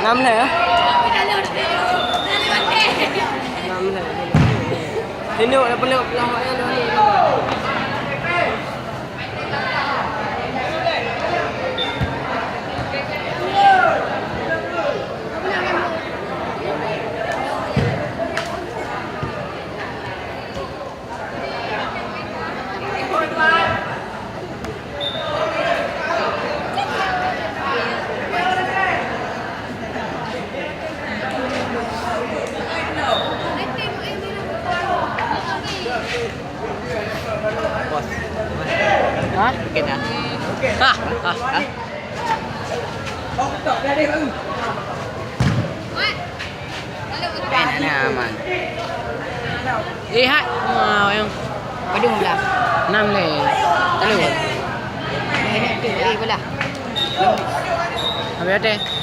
5 lẻ á. 5 lẻ. Tengok dah peluk lawak yang dah ni. Bos. Ha? Okey dah. Ha. Ha? Kan ni aman. Hat. Yang Padung lah. 6 lẻ. Telur. Ini tu pula. Habis ada.